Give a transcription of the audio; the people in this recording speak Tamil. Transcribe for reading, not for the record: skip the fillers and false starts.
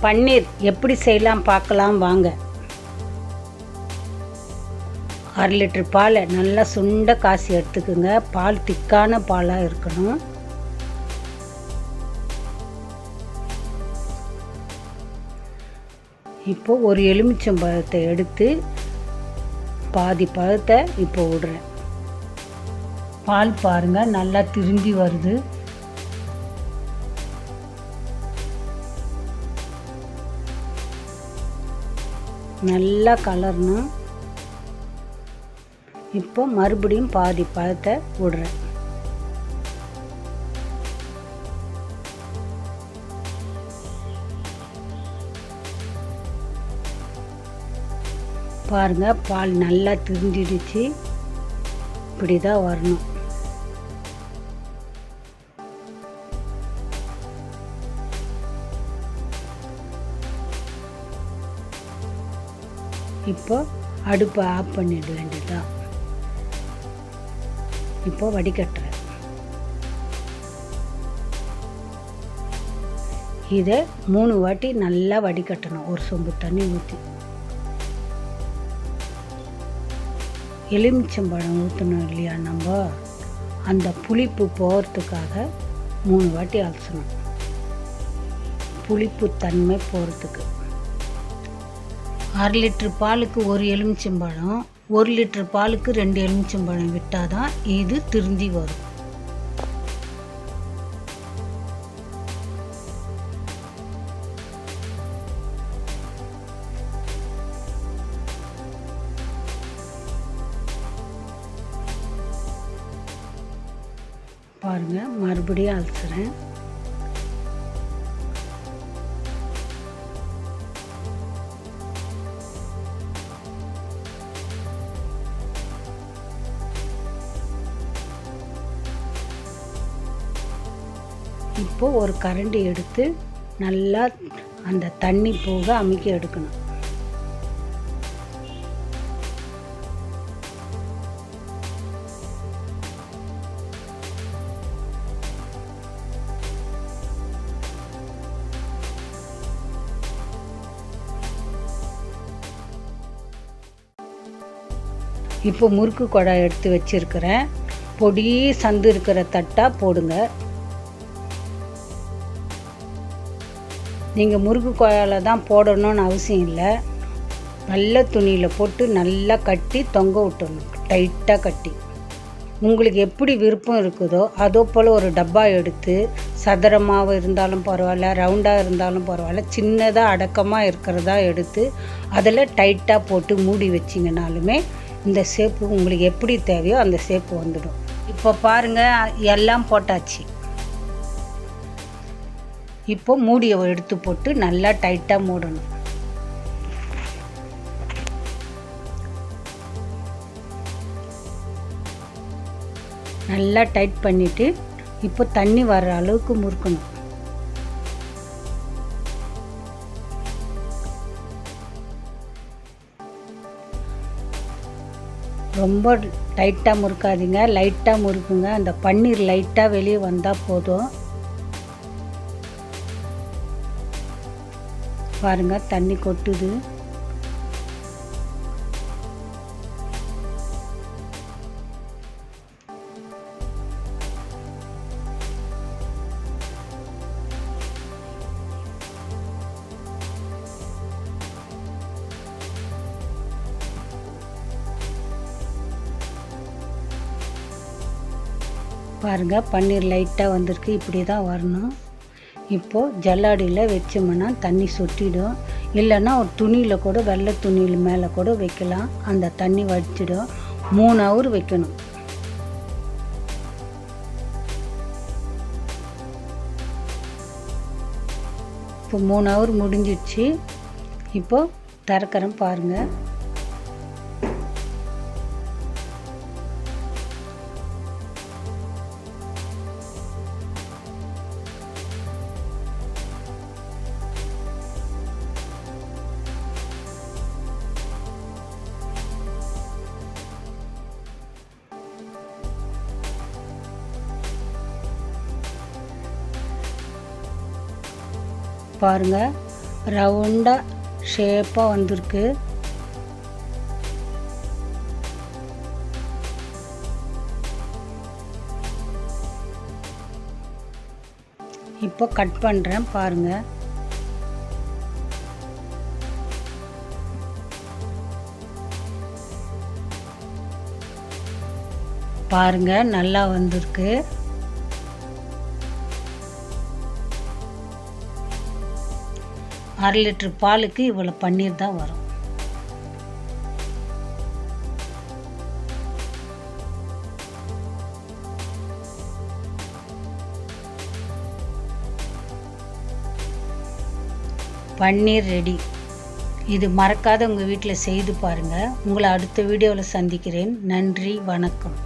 பன்னீர் எப்படி செய்யலாம் பார்க்கலாம் வாங்க. 1/2 லிட்டர் பாலை நல்லா சுண்ட காசி எடுத்துக்குங்க. பால் திக்கான பாலாக இருக்கணும். இப்போ ஒரு எலுமிச்சம்பழத்தை எடுத்து பாதி பழத்தை இப்போ விடுறேன். பால் பாருங்கள் நல்லா திரிஞ்சி வருது. நல்லா கலரணும். இப்போ மறுபடியும் பாதி பழத்தை விடுறேன். பாருங்க பால் நல்லா திரிஞ்சிடுச்சு. இப்படி தான் வரணும். இப்போ அடுப்பை ஆஃப் பண்ணிட வேண்டியதுதான். இப்போ வடிகட்டுறேன். இதை 3 வாட்டி நல்லா வடிகட்டணும். ஒரு சொம்பு தண்ணி ஊற்றி. எலுமிச்சம்பழம் ஊற்றணும் இல்லையா, நம்ம அந்த புளிப்பு போகிறதுக்காக 3 வாட்டி அலசணும். புளிப்பு தன்மை போகிறதுக்கு. 1/2 லிட்டர் பாலுக்கு 1 எலுமிச்சம்பழம், 1 லிட்டர் பாலுக்கு 2 எலுமிச்சம்பழம் விட்டால் தான் இது திருந்தி வரும். பாருங்க மறுபடியும் அலசுறேன். இப்போ ஒரு கரண்டி எடுத்து நல்லா அந்த தண்ணி போக அமுக்கி எடுக்கணும். இப்போ முறுக்கு குழாய் எடுத்து வச்சிருக்கிறேன். பொடி சந்து இருக்கிற தட்டாக போடுங்க. நீங்கள் முறுக்கு குழாயில் தான் போடணும்னு அவசியம் இல்லை. நல்ல துணியில் போட்டு நல்லா கட்டி தொங்க விட்டுடணும். டைட்டாக கட்டி. உங்களுக்கு எப்படி விருப்பம் இருக்குதோ அதோ போல் ஒரு டப்பா எடுத்து, சதுரமாக இருந்தாலும் பரவாயில்ல, ரவுண்டாக இருந்தாலும் பரவாயில்ல, சின்னதாக அடக்கமாக இருக்கிறதா எடுத்து அதில் டைட்டாக போட்டு மூடி வச்சிங்கனாலுமே இந்த ஷேப்பு உங்களுக்கு எப்படி தேவையோ அந்த ஷேப்பு வந்துடும். இப்போ பாருங்கள் எல்லாம் போட்டாச்சு. இப்போ மூடியை எடுத்து போட்டு நல்லா டைட்டாக மூடணும். நல்லா டைட் பண்ணிவிட்டு இப்போ தண்ணி வர்ற அளவுக்கு முறுக்கணும். ரொம்ப டைட்டாக முறுக்காதீங்க, லைட்டாக முறுக்குங்க. அந்த பன்னீர் லைட்டாக வெளியே வந்தால் போதும். பாருங்க தண்ணி கொட்டுது. பாருங்க பன்னீர் லைட்டாக வந்திருக்கு. இப்படி தான் வரணும். இப்போது ஜல்லாடியில் வச்சோம்னா தண்ணி சொட்டிடும். இல்லைன்னா ஒரு துணியில் கூட, வெள்ளை துணியில் மேலே கூட வைக்கலாம். அந்த தண்ணி வடிச்சிடும். 3 ஹவர் வைக்கணும். இப்போ 3 ஹவர் முடிஞ்சிடுச்சு. இப்போது திறக்கிறேன் பாருங்கள். பாருங்கள் ரவுண்டாக ஷேப்பாக வந்திருக்கு. இப்போ கட் பண்ணுறேன் பாருங்கள். பாருங்கள் நல்லா வந்திருக்கு. அரை லிட்டர் பாலுக்கு இவ்வளோ பன்னீர் தான் வரும். பன்னீர் ரெடி. இது மறக்காத உங்கள் வீட்டில் செய்து பாருங்கள். உங்களை அடுத்த வீடியோவில் சந்திக்கிறேன். நன்றி, வணக்கம்.